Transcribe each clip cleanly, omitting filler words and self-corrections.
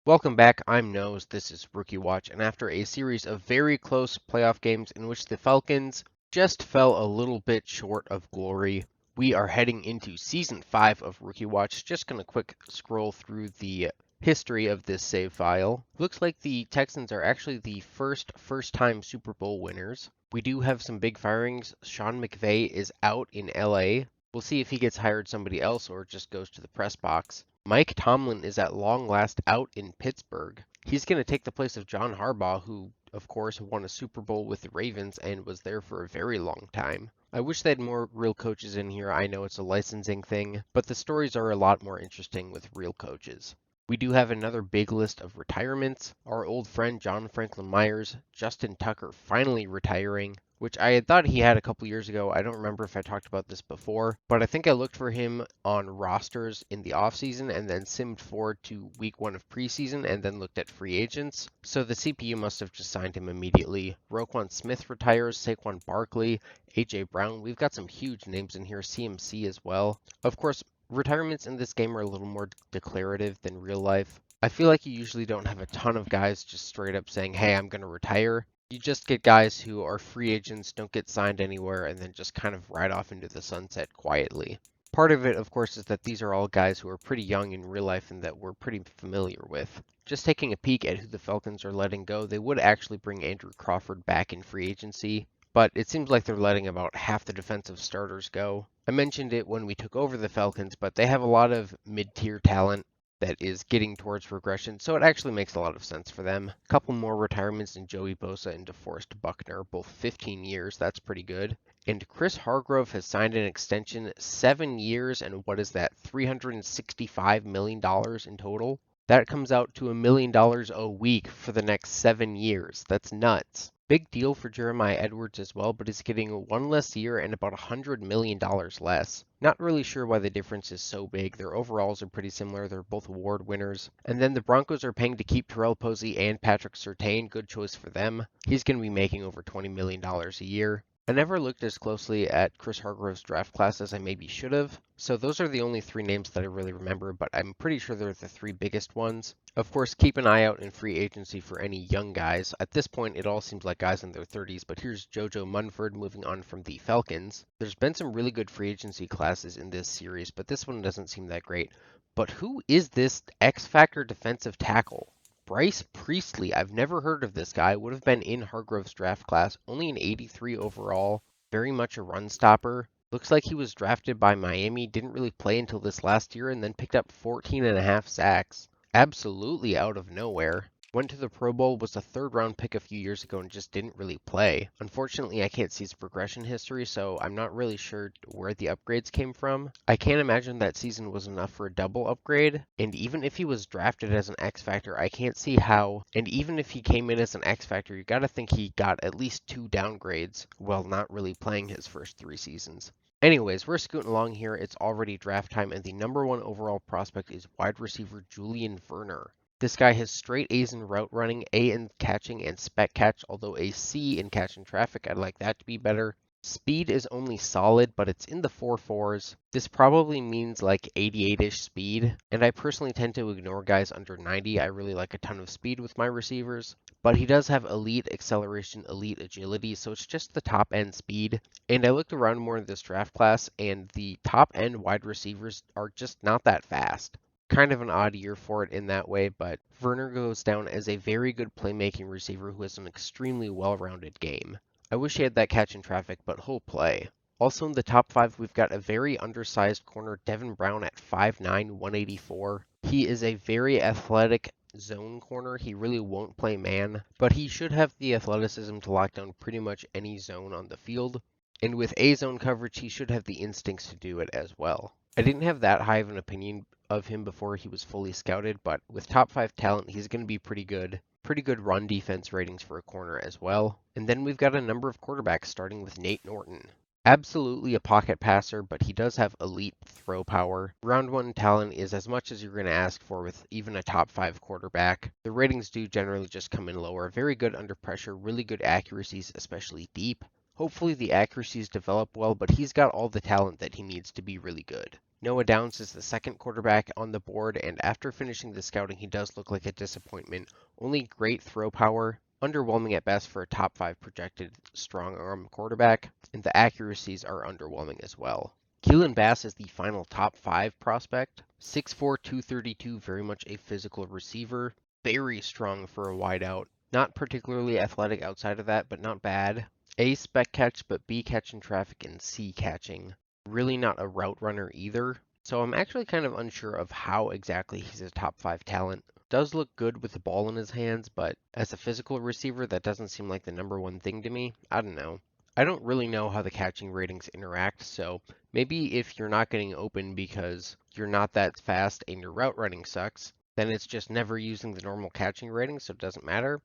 Welcome back, I'm Nose, this is Rookie Watch, and after a series of very close playoff games in which the Falcons just fell a little bit short of glory, we are heading into Season 5 of Rookie Watch. Just going to quick scroll through the history of this save file. Looks like the Texans are actually the first-time Super Bowl winners. We do have some big firings. Sean McVay is out in LA. We'll see if he gets hired somebody else or just goes to the press box. Mike Tomlin is at long last out in Pittsburgh. He's going to take the place of John Harbaugh, who, of course, won a Super Bowl with the Ravens and was there for a very long time. I wish they had more real coaches in here. I know it's a licensing thing, but the stories are a lot more interesting with real coaches. We do have another big list of retirements. Our old friend John Franklin Myers, Justin Tucker finally retiring, which I had thought he had a couple years ago. I don't remember if I talked about this before, but I think I looked for him on rosters in the offseason and then simmed forward to week 1 of preseason and then looked at free agents. So the CPU must have just signed him immediately. Roquan Smith retires, Saquon Barkley, A.J. Brown. We've got some huge names in here, CMC as well. Of course, retirements in this game are a little more declarative than real life. I feel like you usually don't have a ton of guys just straight up saying, hey, I'm going to retire. You just get guys who are free agents, don't get signed anywhere, and then just kind of ride off into the sunset quietly. Part of it, of course, is that these are all guys who are pretty young in real life and that we're pretty familiar with. Just taking a peek at who the Falcons are letting go, they would actually bring Andrew Crawford back in free agency, but it seems like they're letting about half the defensive starters go. I mentioned it when we took over the Falcons, but they have a lot of mid-tier talent that is getting towards regression, so it actually makes a lot of sense for them. A couple more retirements in Joey Bosa and DeForest Buckner, both 15 years, that's pretty good. And Chris Hargrove has signed an extension, 7 years, and what is that, $365 million in total? That comes out to $1 million a week for the next 7 years. That's nuts. Big deal for Jeremiah Edwards as well, but he's getting 1 less year and about $100 million less. Not really sure why the difference is so big. Their overalls are pretty similar. They're both award winners. And then the Broncos are paying to keep Terrell Posey and Patrick Surtain. Good choice for them. He's going to be making over $20 million a year. I never looked as closely at Chris Hargrove's draft class as I maybe should have, so those are the only 3 names that I really remember, but I'm pretty sure they're the 3 biggest ones. Of course, keep an eye out in free agency for any young guys. At this point, it all seems like guys in their 30s, but here's JoJo Munford moving on from the Falcons. There's been some really good free agency classes in this series, but this one doesn't seem that great. But who is this X-Factor defensive tackle? Bryce Priestley, I've never heard of this guy, would have been in Hargrove's draft class, only an 83 overall, very much a run stopper. Looks like he was drafted by Miami, didn't really play until this last year, and then picked up 14.5 sacks. Absolutely out of nowhere. Went to the Pro Bowl, was a 3rd round pick a few years ago and just didn't really play. Unfortunately, I can't see his progression history, so I'm not really sure where the upgrades came from. I can't imagine that season was enough for a double upgrade, and even if he was drafted as an X Factor, I can't see how, and even if he came in as an X Factor, you gotta think he got at least 2 downgrades while not really playing his first 3 seasons. Anyways, we're scooting along here. It's already draft time, and the number 1 overall prospect is wide receiver Julian Verner. This guy has straight A's in route running, A in catching, and spec catch, although a C in catch and traffic. I'd like that to be better. Speed is only solid, but it's in the 4.4s. This probably means like 88-ish speed, and I personally tend to ignore guys under 90. I really like a ton of speed with my receivers, but he does have elite acceleration, elite agility, so it's just the top end speed. And I looked around more in this draft class, and the top end wide receivers are just not that fast. Kind of an odd year for it in that way, but Verner goes down as a very good playmaking receiver who has an extremely well-rounded game. I wish he had that catch in traffic, but he'll play. Also in the top 5, we've got a very undersized corner, Devin Brown at 5'9", 184. He is a very athletic zone corner. He really won't play man, but he should have the athleticism to lock down pretty much any zone on the field. And with A zone coverage, he should have the instincts to do it as well. I didn't have that high of an opinion of him before he was fully scouted, but with top 5 talent, he's going to be pretty good. Pretty good run defense ratings for a corner as well. And then we've got a number of quarterbacks, starting with Nate Norton. Absolutely a pocket passer, but he does have elite throw power. Round 1 talent is as much as you're going to ask for with even a top 5 quarterback. The ratings do generally just come in lower. Very good under pressure, really good accuracies, especially deep. Hopefully the accuracies develop well, but he's got all the talent that he needs to be really good. Noah Downs is the second quarterback on the board, and after finishing the scouting, he does look like a disappointment. Only great throw power, underwhelming at best for a top 5 projected strong arm quarterback, and the accuracies are underwhelming as well. Keelan Bass is the final top 5 prospect. 6'4", 232, very much a physical receiver. Very strong for a wideout. Not particularly athletic outside of that, but not bad. A, spec catch, but B, catch in traffic, and C, catching. Really not a route runner either. So I'm actually kind of unsure of how exactly he's a top 5 talent. Does look good with the ball in his hands, but as a physical receiver, that doesn't seem like the number one thing to me. I don't know. I don't really know how the catching ratings interact, so maybe if you're not getting open because you're not that fast and your route running sucks, then it's just never using the normal catching rating, so it doesn't matter.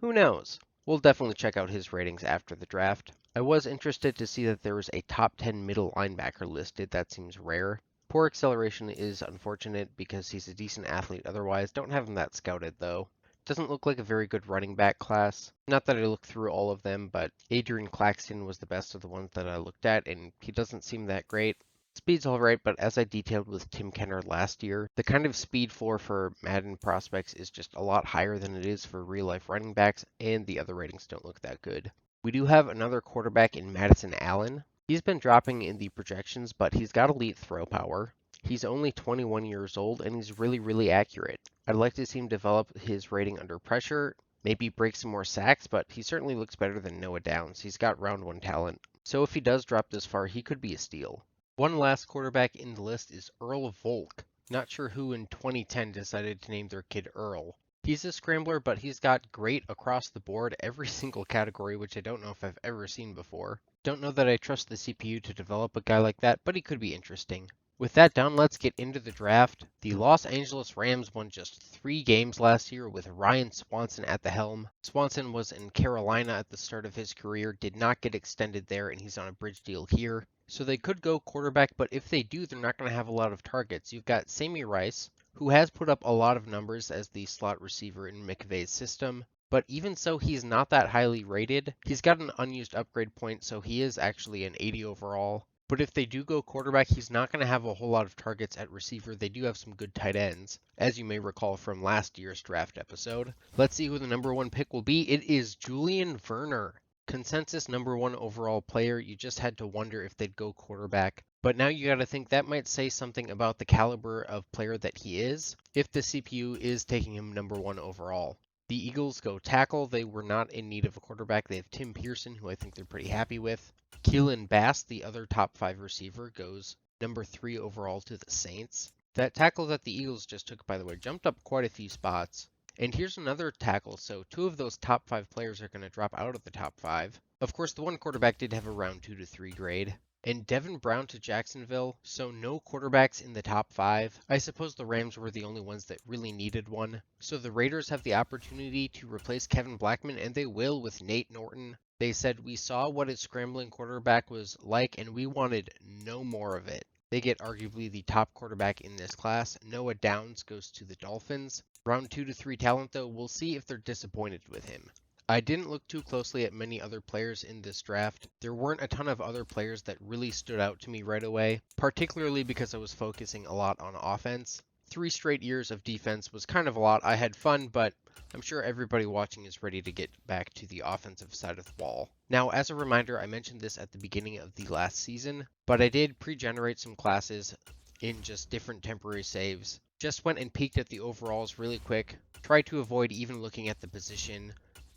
Who knows? We'll definitely check out his ratings after the draft. I was interested to see that there was a top 10 middle linebacker listed. That seems rare. Poor acceleration is unfortunate because he's a decent athlete otherwise. Don't have him that scouted though. Doesn't look like a very good running back class. Not that I looked through all of them, but Adrian Claxton was the best of the ones that I looked at, and he doesn't seem that great. Speed's alright, but as I detailed with Tim Kenner last year, the kind of speed floor for Madden prospects is just a lot higher than it is for real-life running backs, and the other ratings don't look that good. We do have another quarterback in Madison Allen. He's been dropping in the projections, but he's got elite throw power. He's only 21 years old, and he's really accurate. I'd like to see him develop his rating under pressure, maybe break some more sacks, but he certainly looks better than Noah Downs. He's got round 1 talent. So if he does drop this far, he could be a steal. One last quarterback in the list is Earl Volk. Not sure who in 2010 decided to name their kid Earl. He's a scrambler, but he's got great across the board every single category, which I don't know if I've ever seen before. Don't know that I trust the CPU to develop a guy like that, but he could be interesting. With that done, let's get into the draft. The Los Angeles Rams won just 3 games last year with Ryan Swanson at the helm. Swanson was in Carolina at the start of his career, did not get extended there, and he's on a bridge deal here. So they could go quarterback, but if they do, they're not going to have a lot of targets. You've got Sammy Rice, who has put up a lot of numbers as the slot receiver in McVay's system. But even so, he's not that highly rated. He's got an unused upgrade point, so he is actually an 80 overall. But if they do go quarterback, he's not going to have a whole lot of targets at receiver. They do have some good tight ends, as you may recall from last year's draft episode. Let's see who the number 1 pick will be. It is Julian Verner. Consensus number 1 overall player. You just had to wonder if they'd go quarterback. But now you got to think that might say something about the caliber of player that he is, if the CPU is taking him number 1 overall. The Eagles go tackle. They were not in need of a quarterback. They have Tim Pearson, who I think they're pretty happy with. Keelan Bass, the other top 5 receiver, goes number 3 overall to the Saints. That tackle that the Eagles just took, by the way, jumped up quite a few spots. And here's another tackle, so 2 of those top 5 players are going to drop out of the top 5. Of course, the one quarterback did have a round 2 to 3 grade. And Devin Brown to Jacksonville, so no quarterbacks in the top 5. I suppose the Rams were the only ones that really needed one. So the Raiders have the opportunity to replace Kevin Blackman, and they will with Nate Norton. They said, "We saw what a scrambling quarterback was like, and we wanted no more of it." They get arguably the top quarterback in this class. Noah Downs goes to the Dolphins. Round 2 to 3 talent, though, we'll see if they're disappointed with him. I didn't look too closely at many other players in this draft. There weren't a ton of other players that really stood out to me right away, particularly because I was focusing a lot on offense. 3 straight years of defense was kind of a lot. I had fun, but I'm sure everybody watching is ready to get back to the offensive side of the ball. Now, as a reminder, I mentioned this at the beginning of the last season, but I did pre-generate some classes in just different temporary saves. Just went and peeked at the overalls really quick, tried to avoid even looking at the position,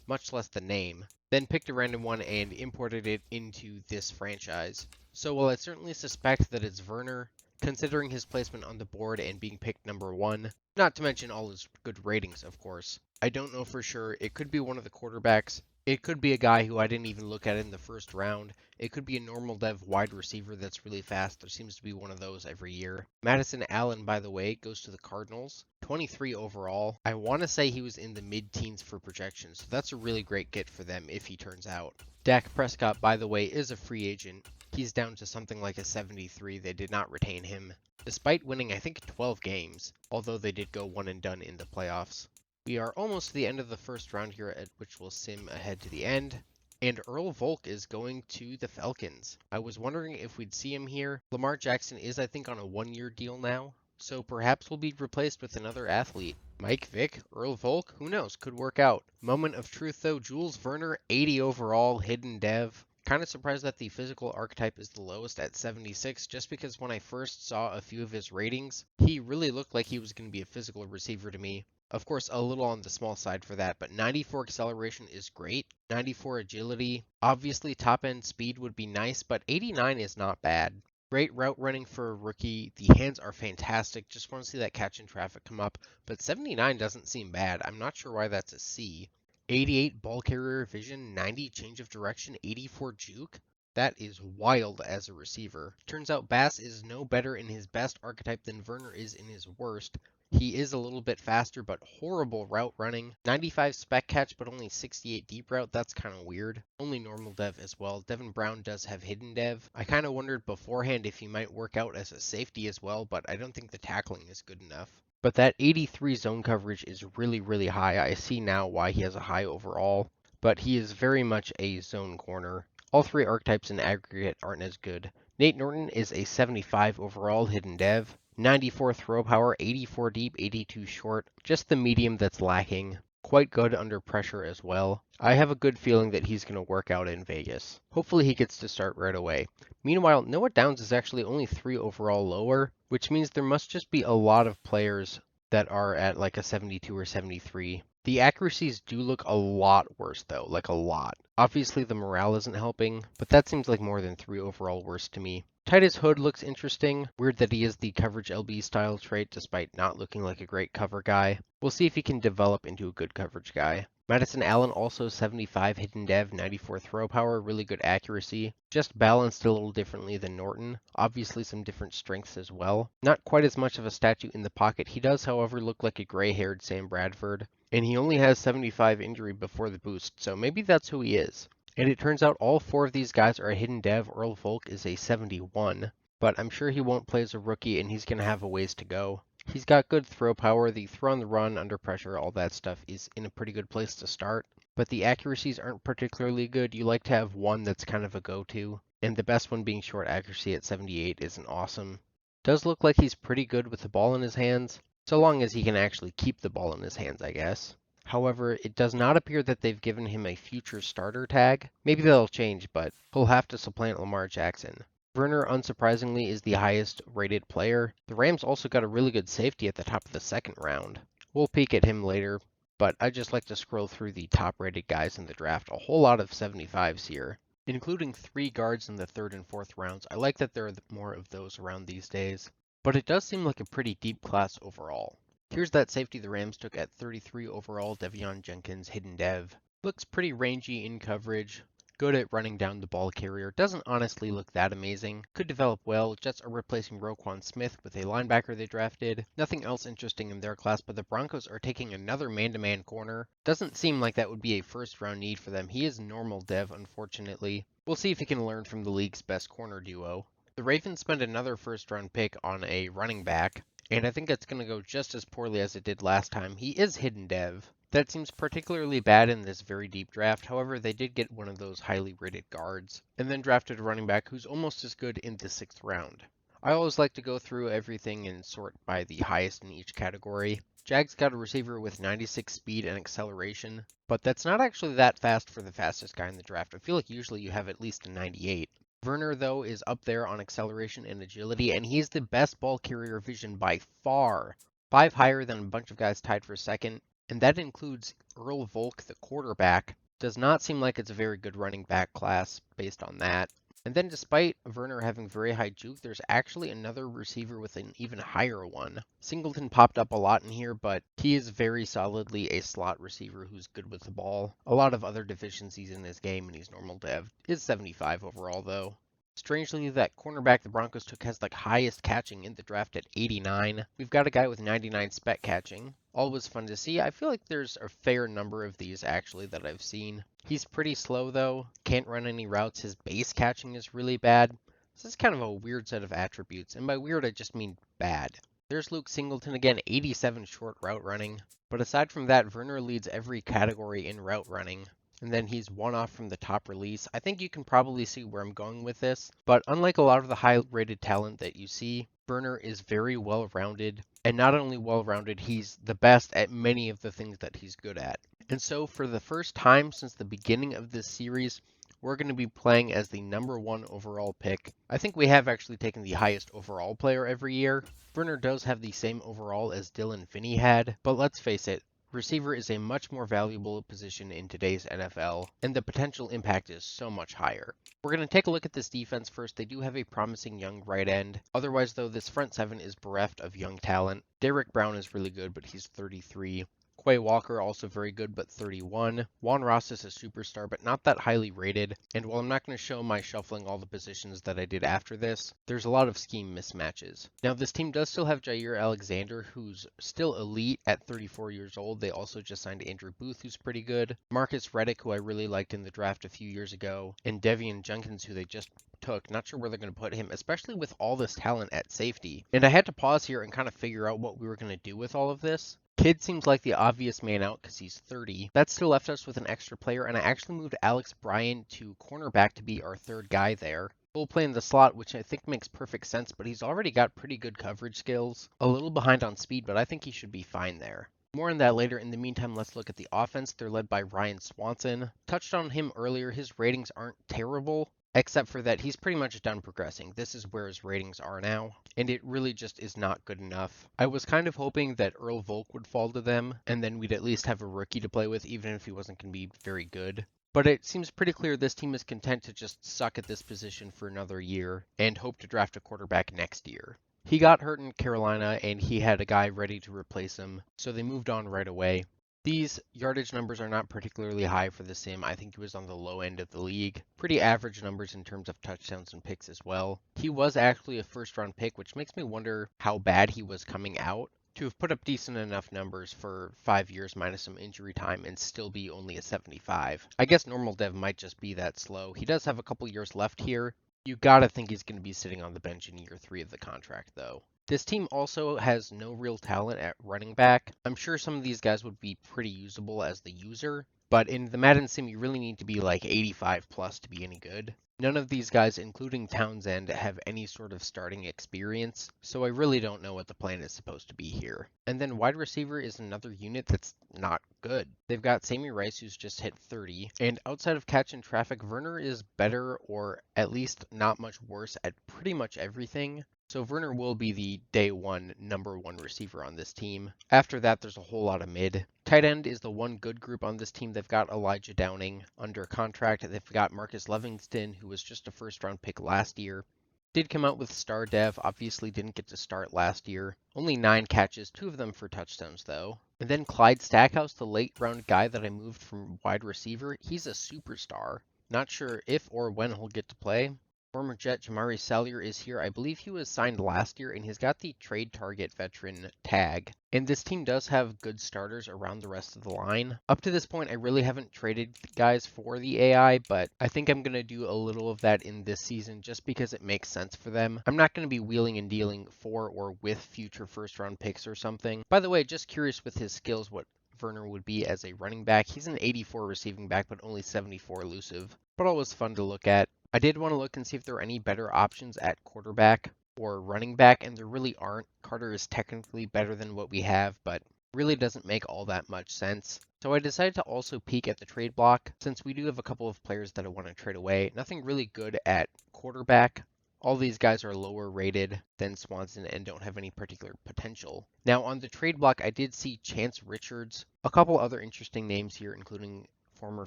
much less the name, then picked a random one and imported it into this franchise. So while I certainly suspect that it's Verner, considering his placement on the board and being picked number 1, not to mention all his good ratings, of course, I don't know for sure. It could be one of the quarterbacks. It could be a guy who I didn't even look at in the first round. It could be a normal dev wide receiver that's really fast. There seems to be one of those every year. Madison Allen, by the way, goes to the Cardinals. 23 overall. I want to say he was in the mid-teens for projections, so that's a really great get for them if he turns out. Dak Prescott, by the way, is a free agent. He's down to something like a 73. They did not retain him, despite winning, I think, 12 games, although they did go one and done in the playoffs. We are almost to the end of the first round here, at which we'll sim ahead to the end. And Earl Volk is going to the Falcons. I was wondering if we'd see him here. Lamar Jackson is, I think, on a one-year deal now, so perhaps we'll be replaced with another athlete. Mike Vick, Earl Volk, who knows, could work out. Moment of truth though, Jules Verner, 80 overall, hidden dev. Kind of surprised that the physical archetype is the lowest at 76, just because when I first saw a few of his ratings, he really looked like he was going to be a physical receiver to me. Of course, a little on the small side for that, but 94 acceleration is great. 94 agility. Obviously, top end speed would be nice, but 89 is not bad. Great route running for a rookie. The hands are fantastic. Just want to see that catch in traffic come up, but 79 doesn't seem bad. I'm not sure why that's a C. 88 ball carrier vision, 90 change of direction, 84 juke. That is wild as a receiver. Turns out Bass is no better in his best archetype than Verner is in his worst. He is a little bit faster, but horrible route running. 95 spec catch, but only 68 deep route. That's kind of weird. Only normal dev as well. Devin Brown does have hidden dev. I kind of wondered beforehand if he might work out as a safety as well, but I don't think the tackling is good enough. But that 83 zone coverage is really, really high. I see now why he has a high overall, but he is very much a zone corner. All three archetypes in aggregate aren't as good. Nate Norton is a 75 overall hidden dev. 94 throw power, 84 deep, 82 short. Just the medium that's lacking. Quite good under pressure as well. I have a good feeling that he's going to work out in Vegas. Hopefully he gets to start right away. Meanwhile, Noah Downs is actually only 3 overall lower, which means there must just be a lot of players that are at like a 72 or 73. The accuracies do look a lot worse though, like a lot. Obviously the morale isn't helping, but that seems like more than 3 overall worse to me. Titus Hood looks interesting. Weird that he is the coverage LB style trait despite not looking like a great cover guy. We'll see if he can develop into a good coverage guy. Madison Allen also 75 hidden dev, 94 throw power, really good accuracy. Just balanced a little differently than Norton. Obviously some different strengths as well. Not quite as much of a statue in the pocket. He does, however, look like a gray-haired Sam Bradford. And he only has 75 injury before the boost, so maybe that's who he is. And it turns out all 4 of these guys are a hidden dev. Earl Volk is a 71, but I'm sure he won't play as a rookie and he's going to have a ways to go. He's got good throw power, the throw on the run, under pressure, all that stuff is in a pretty good place to start, but the accuracies aren't particularly good. You like to have one that's kind of a go-to, and the best one being short accuracy at 78 isn't awesome. Does look like he's pretty good with the ball in his hands, so long as he can actually keep the ball in his hands, I guess. However, it does not appear that they've given him a future starter tag. Maybe that'll change, but he'll have to supplant Lamar Jackson. Verner, unsurprisingly, is the highest rated player. The Rams also got a really good safety at the top of the second round. We'll peek at him later, but I just like to scroll through the top rated guys in the draft. A whole lot of 75s here, including 3 guards in the 3rd and 4th rounds. I like that there are more of those around these days, but it does seem like a pretty deep class overall. Here's that safety the Rams took at 33 overall, Devion Jenkins, hidden dev. Looks pretty rangy in coverage, good at running down the ball carrier, doesn't honestly look that amazing. Could develop well. Jets are replacing Roquan Smith with a linebacker they drafted. Nothing else interesting in their class, but the Broncos are taking another man-to-man corner. Doesn't seem like that would be a first-round need for them. He is normal dev, unfortunately. We'll see if he can learn from the league's best corner duo. The Ravens spent another first-round pick on a running back, and I think it's going to go just as poorly as it did last time. He is hidden dev. That seems particularly bad in this very deep draft. However, they did get one of those highly rated guards, and then drafted a running back who's almost as good in the 6th round. I always like to go through everything and sort by the highest in each category. Jags got a receiver with 96 speed and acceleration, but that's not actually that fast for the fastest guy in the draft. I feel like usually you have at least a 98. Verner, though, is up there on acceleration and agility, and he's the best ball carrier vision by far. 5 higher than a bunch of guys tied for second, and that includes Earl Volk, the quarterback. Does not seem like it's a very good running back class based on that. And then despite Verner having very high juke, there's actually another receiver with an even higher one. Singleton popped up a lot in here, but he is very solidly a slot receiver who's good with the ball. A lot of other deficiencies in his game, and he's normal dev. Is 75 overall, though. Strangely, that cornerback the Broncos took has like highest catching in the draft at 89. We've got a guy with 99 spec catching. Always fun to see. I feel like there's a fair number of these actually that I've seen. He's pretty slow though. Can't run any routes. His base catching is really bad. This is kind of a weird set of attributes, and by weird I just mean bad. There's Luke Singleton again, 87 short route running. But aside from that, Verner leads every category in route running. and then he's one off from the top release. I think you can probably see where I'm going with this, but unlike a lot of the high-rated talent that you see, Werner is very well-rounded, and not only well-rounded, he's the best at many of the things that he's good at. And so for the first time since the beginning of this series, we're going to be playing as the #1 overall pick. I think we have actually taken the highest overall player every year. Werner does have the same overall as Dylan Finney had, but let's face it, receiver is a much more valuable position in today's NFL, and the potential impact is so much higher. We're going to take a look at this defense first. They do have a promising young right end. Otherwise, though, this front seven is bereft of young talent. Derrick Brown is really good, but he's 33. Quay Walker also very good, but 31. Juan Ross is a superstar, but not that highly rated. And while I'm not going to show my shuffling all the positions that I did after this, there's a lot of scheme mismatches. Now, this team does still have Jair Alexander, who's still elite at 34 years old. They also just signed Andrew Booth, who's pretty good. Marcus Reddick, who I really liked in the draft a few years ago. And Devian Jenkins, who they just took. Not sure where they're going to put him, especially with all this talent at safety. And I had to pause here and kind of figure out what we were going to do with all of this. Kidd seems like the obvious man out because he's 30. That still left us with an extra player, and I actually moved Alex Bryan to cornerback to be our third guy there. He'll play in the slot, which I think makes perfect sense, but he's already got pretty good coverage skills. A little behind on speed, but I think he should be fine there. More on that later. In the meantime, let's look at the offense. They're led by Ryan Swanson. Touched on him earlier. His ratings aren't terrible, except for that he's pretty much done progressing. This is where his ratings are now, and it really just is not good enough. I was kind of hoping that Earl Volk would fall to them, and then we'd at least have a rookie to play with, even if he wasn't going to be very good. But it seems pretty clear this team is content to just suck at this position for another year, and hope to draft a quarterback next year. He got hurt in Carolina, and he had a guy ready to replace him, so they moved on right away. These yardage numbers are not particularly high for the sim. I think he was on the low end of the league. Pretty average numbers in terms of touchdowns and picks as well. He was actually a first-round pick, which makes me wonder how bad he was coming out. To have put up decent enough numbers for 5 years minus some injury time and still be only a 75. I guess normal dev might just be that slow. He does have a couple years left here. You gotta think he's going to be sitting on the bench in year 3 of the contract, though. This team also has no real talent at running back. I'm sure some of these guys would be pretty usable as the user, but in the Madden sim, you really need to be like 85 plus to be any good. None of these guys, including Townsend, have any sort of starting experience, so I really don't know what the plan is supposed to be here. And then wide receiver is another unit that's not good. They've got Sammy Rice, who's just hit 30, and outside of catch and traffic, Werner is better, or at least not much worse, at pretty much everything. So Werner will be the day one #1 receiver on this team. After that, there's a whole lot of mid. Tight end is the one good group on this team. They've got Elijah Downing under contract. They've got Marcus Livingston, who was just a first-round pick last year. Did come out with star dev, obviously didn't get to start last year. Only 9 catches, 2 of them for touchdowns though. And then Clyde Stackhouse, the late-round guy that I moved from wide receiver. He's a superstar. Not sure if or when he'll get to play. Former Jet Jamari Salyer is here. I believe he was signed last year, and he's got the trade target veteran tag. And this team does have good starters around the rest of the line. Up to this point, I really haven't traded guys for the AI, but I think I'm going to do a little of that in this season just because it makes sense for them. I'm not going to be wheeling and dealing for or with future first-round picks or something. By the way, just curious with his skills what Werner would be as a running back. He's an 84 receiving back, but only 74 elusive. But always fun to look at. I did want to look and see if there are any better options at quarterback or running back, and there really aren't. Carter is technically better than what we have, but really doesn't make all that much sense. So I decided to also peek at the trade block, since we do have a couple of players that I want to trade away. Nothing really good at quarterback. All these guys are lower rated than Swanson and don't have any particular potential. Now on the trade block, I did see Chance Richards, a couple other interesting names here, including former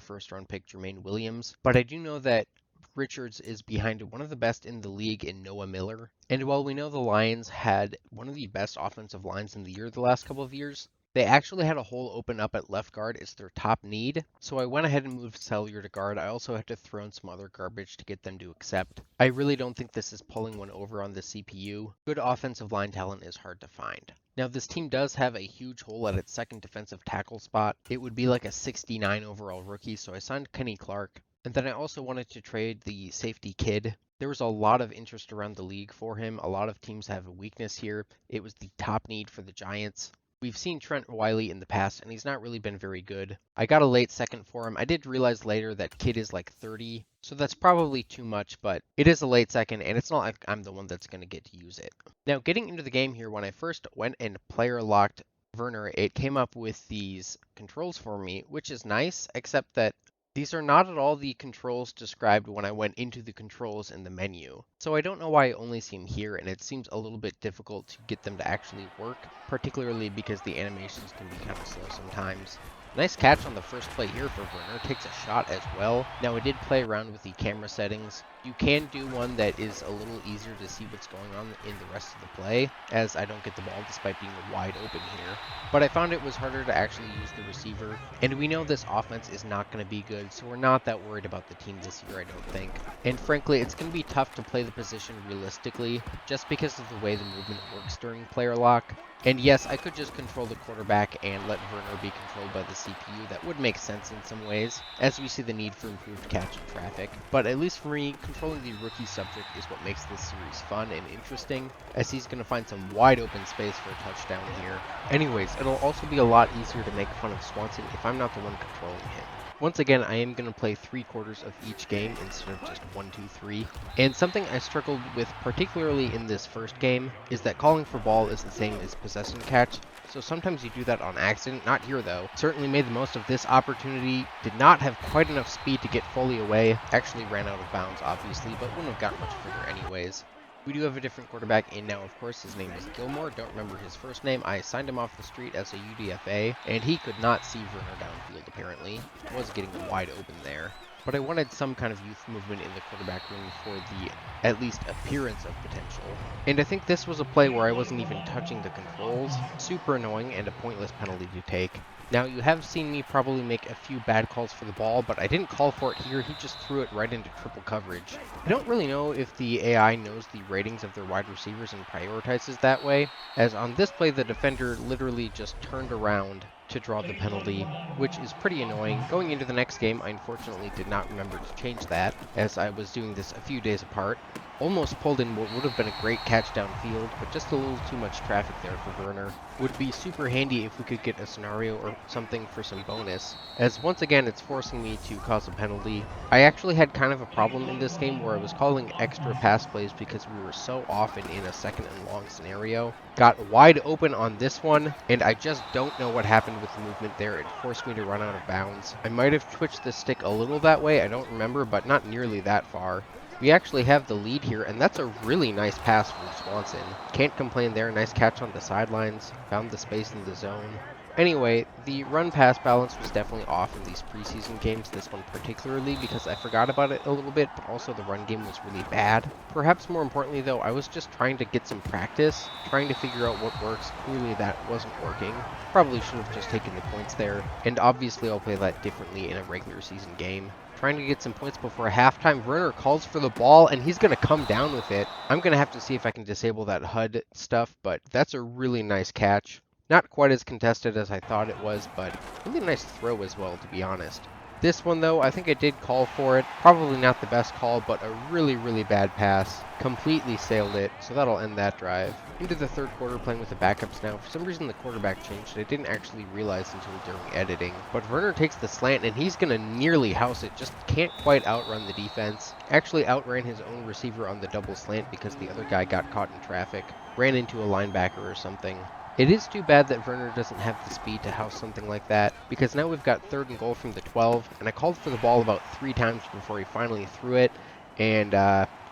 first-round pick Jermaine Williams, but I do know that Richards is behind one of the best in the league in Noah Miller. And while we know the Lions had one of the best offensive lines in the year the last couple of years, they actually had a hole open up at left guard. It's their top need. So I went ahead and moved Salyer to guard. I also had to throw in some other garbage to get them to accept. I really don't think this is pulling one over on the CPU. Good offensive line talent is hard to find. Now this team does have a huge hole at its second defensive tackle spot. It would be like a 69 overall rookie, so I signed Kenny Clark. And then I also wanted to trade the safety Kidd. There was a lot of interest around the league for him. A lot of teams have a weakness here. It was the top need for the Giants. We've seen Trent Wiley in the past, and he's not really been very good. I got a late second for him. I did realize later that kid is like 30, so that's probably too much, but it is a late second, and it's not like I'm the one that's going to get to use it. Now, getting into the game here, when I first went and player locked Werner, it came up with these controls for me, which is nice, except that these are not at all the controls described when I went into the controls in the menu. So I don't know why I only see them here, and it seems a little bit difficult to get them to actually work, particularly because the animations can be kind of slow sometimes. Nice catch on the first play here for Werner, takes a shot as well. Now I did play around with the camera settings. You can do one that is a little easier to see what's going on in the rest of the play, as I don't get the ball despite being wide open here. But I found it was harder to actually use the receiver, and we know this offense is not going to be good, so we're not that worried about the team this year, I don't think. And frankly, it's going to be tough to play the position realistically, just because of the way the movement works during player lock. And yes, I could just control the quarterback and let Werner be controlled by the CPU. That would make sense in some ways, as we see the need for improved catch and traffic. But at least for me, controlling the rookie subject is what makes this series fun and interesting, as he's going to find some wide open space for a touchdown here. Anyways, it'll also be a lot easier to make fun of Swanson if I'm not the one controlling him. Once again, I am going to play 3/4 of each game instead of just 1, 2, 3. And something I struggled with particularly in this first game is that calling for ball is the same as possession catch. So sometimes you do that on accident, not here though. Certainly made the most of this opportunity, did not have quite enough speed to get fully away. Actually ran out of bounds obviously, but wouldn't have gotten much further anyways. We do have a different quarterback in now, of course. His name is Gilmore. Don't remember his first name. I signed him off the street as a UDFA, and he could not see Werner downfield, apparently. Was getting wide open there. But I wanted some kind of youth movement in the quarterback room for the, at least, appearance of potential. And I think this was a play where I wasn't even touching the controls. Super annoying and a pointless penalty to take. Now, you have seen me probably make a few bad calls for the ball, but I didn't call for it here. He just threw it right into triple coverage. I don't really know if the AI knows the ratings of their wide receivers and prioritizes that way, as on this play, the defender literally just turned around to draw the penalty, which is pretty annoying. Going into the next game, I unfortunately did not remember to change that, as I was doing this a few days apart. Almost pulled in what would have been a great catch downfield, but just a little too much traffic there for Werner. Would be super handy if we could get a scenario or something for some bonus, as once again it's forcing me to cause a penalty. I actually had kind of a problem in this game where I was calling extra pass plays because we were so often in a second and long scenario. Got wide open on this one, and I just don't know what happened with the movement there. It forced me to run out of bounds. I might have twitched the stick a little that way, I don't remember, but not nearly that far. We actually have the lead here, and that's a really nice pass from Swanson. Can't complain there. Nice catch on the sidelines. Found the space in the zone. Anyway, the run-pass balance was definitely off in these preseason games, this one particularly, because I forgot about it a little bit, but also the run game was really bad. Perhaps more importantly, though, I was just trying to get some practice, trying to figure out what works. Clearly that wasn't working. Probably should have just taken the points there, and obviously I'll play that differently in a regular season game. Trying to get some points before halftime. Werner calls for the ball, and he's going to come down with it. I'm going to have to see if I can disable that HUD stuff, but that's a really nice catch. Not quite as contested as I thought it was, but really nice throw as well, to be honest. This one, though, I think I did call for it. Probably not the best call, but a really, really bad pass. Completely sailed it, so that'll end that drive. Into the third quarter, playing with the backups now. For some reason, the quarterback changed. I didn't actually realize until during editing. But Werner takes the slant, and he's going to nearly house it. Just can't quite outrun the defense. Actually outran his own receiver on the double slant because the other guy got caught in traffic. Ran into a linebacker or something. It is too bad that Werner doesn't have the speed to house something like that, because now we've got 3rd and goal from the 12, and I called for the ball about 3 times before he finally threw it, and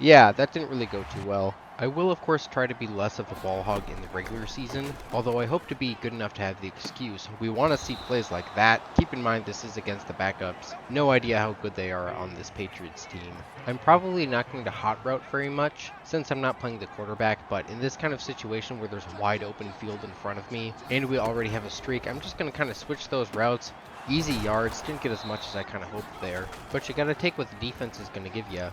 yeah, that didn't really go too well. I will of course try to be less of a ball hog in the regular season, although I hope to be good enough to have the excuse. We want to see plays like that. Keep in mind this is against the backups. No idea how good they are on this Patriots team. I'm probably not going to hot route very much, since I'm not playing the quarterback, but in this kind of situation where there's a wide open field in front of me, and we already have a streak, I'm just going to kind of switch those routes. Easy yards, didn't get as much as I kind of hoped there, but you got to take what the defense is going to give you.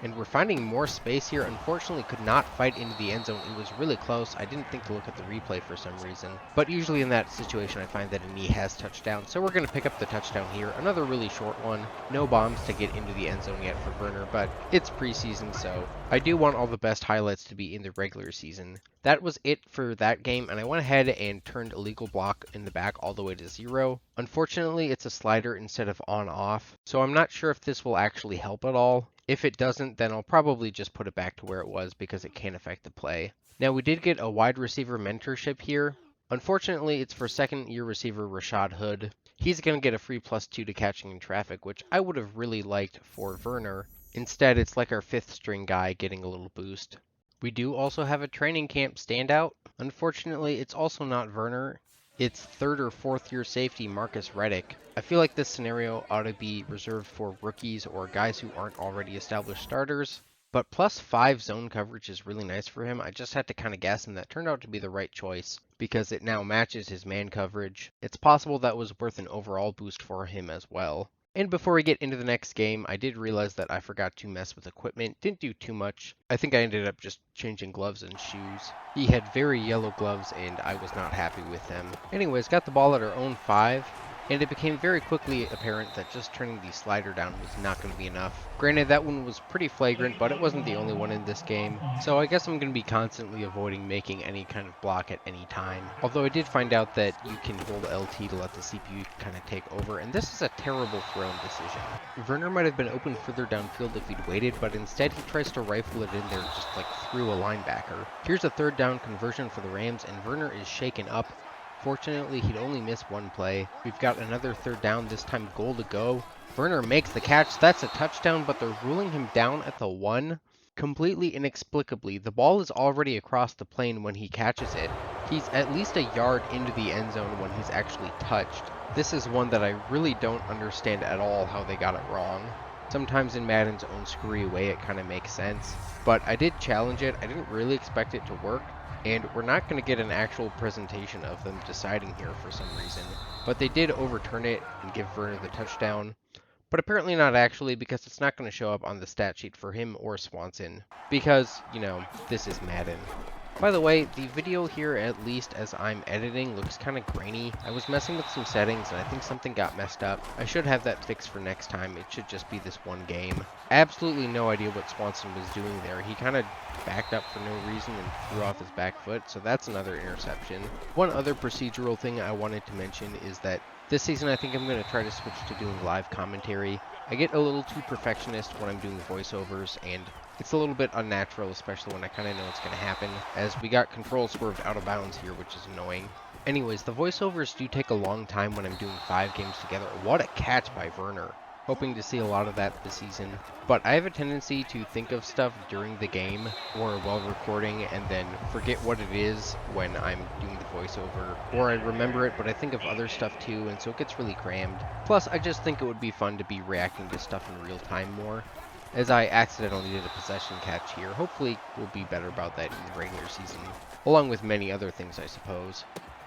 And we're finding more space here. Unfortunately, could not fight into the end zone. It was really close. I didn't think to look at the replay for some reason. But usually in that situation, I find that a knee has touchdown. So we're going to pick up the touchdown here. Another really short one. No bombs to get into the end zone yet for Werner, but it's preseason, so I do want all the best highlights to be in the regular season. That was it for that game, and I went ahead and turned illegal block in the back all the way to 0. Unfortunately, it's a slider instead of on-off, so I'm not sure if this will actually help at all. If it doesn't, then I'll probably just put it back to where it was because it can't affect the play. Now, we did get a wide receiver mentorship here. Unfortunately, it's for second-year receiver Rashad Hood. He's going to get a free +2 to catching in traffic, which I would have really liked for Werner. Instead, it's like our 5th string guy getting a little boost. We do also have a training camp standout. Unfortunately, it's also not Werner. It's 3rd or 4th year safety Marcus Reddick. I feel like this scenario ought to be reserved for rookies or guys who aren't already established starters. But +5 zone coverage is really nice for him. I just had to kind of guess, and that turned out to be the right choice because it now matches his man coverage. It's possible that was worth an overall boost for him as well. And before we get into the next game, I did realize that I forgot to mess with equipment. Didn't do too much. I think I ended up just changing gloves and shoes. He had very yellow gloves and I was not happy with them. Anyways, got the ball at our own 5. And it became very quickly apparent that just turning the slider down was not going to be enough. Granted, that one was pretty flagrant, but it wasn't the only one in this game. So I guess I'm going to be constantly avoiding making any kind of block at any time. Although I did find out that you can hold LT to let the CPU kind of take over, and this is a terrible thrown decision. Werner might have been open further downfield if he'd waited, but instead he tries to rifle it in there just like through a linebacker. Here's a 3rd down conversion for the Rams, and Werner is shaken up. Fortunately, he'd only missed one play. We've got another 3rd down, this time goal to go. Werner makes the catch. That's a touchdown, but they're ruling him down at the 1. Completely inexplicably, the ball is already across the plane when he catches it. He's at least a yard into the end zone when he's actually touched. This is one that I really don't understand at all how they got it wrong. Sometimes in Madden's own screwy way, it kind of makes sense. But I did challenge it. I didn't really expect it to work. And we're not going to get an actual presentation of them deciding here for some reason. But they did overturn it and give Werner the touchdown. But apparently not actually, because it's not going to show up on the stat sheet for him or Swanson. Because, you know, this is Madden. By the way, the video here, at least as I'm editing, looks kind of grainy. I was messing with some settings and I think something got messed up. I should have that fixed for next time. It should just be this one game. Absolutely no idea what Swanson was doing there. He kind of backed up for no reason and threw off his back foot, so that's another interception. One other procedural thing I wanted to mention is that this season I think I'm going to try to switch to doing live commentary. I get a little too perfectionist when I'm doing voiceovers, and it's a little bit unnatural, especially when I kind of know what's going to happen, as we got control swerved out of bounds here, which is annoying. Anyways, the voiceovers do take a long time when I'm doing 5 games together. What a catch by Werner. Hoping to see a lot of that this season. But I have a tendency to think of stuff during the game or while recording and then forget what it is when I'm doing the voiceover. Or I remember it, but I think of other stuff too, and so it gets really crammed. Plus, I just think it would be fun to be reacting to stuff in real time more. As I accidentally did a possession catch here. Hopefully we'll be better about that in the regular season. Along with many other things, I suppose.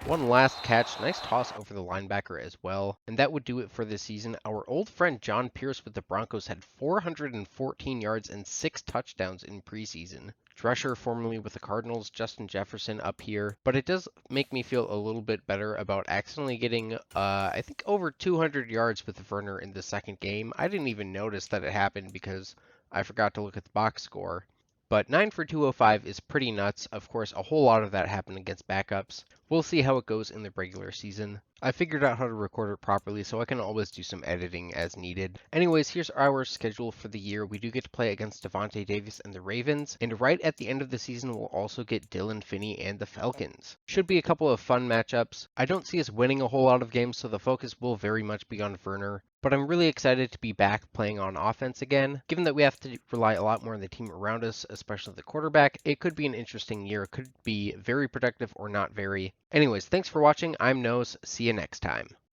One last catch, nice toss over the linebacker as well, and that would do it for this season. Our old friend John Pierce with the Broncos had 414 yards and 6 touchdowns in preseason. Drescher, formerly with the Cardinals, Justin Jefferson up here, but it does make me feel a little bit better about accidentally getting, I think over 200 yards with Werner in the second game. I didn't even notice that it happened because I forgot to look at the box score. But 9 for 205 is pretty nuts. Of course, a whole lot of that happened against backups. We'll see how it goes in the regular season. I figured out how to record it properly, so I can always do some editing as needed. Anyways, here's our schedule for the year. We do get to play against Devontae Davis and the Ravens, and right at the end of the season, we'll also get Dylan Finney and the Falcons. Should be a couple of fun matchups. I don't see us winning a whole lot of games, so the focus will very much be on Werner. But I'm really excited to be back playing on offense again. Given that we have to rely a lot more on the team around us, especially the quarterback, it could be an interesting year. It could be very productive or not very. Anyways, thanks for watching. I'm Nose. See you next time.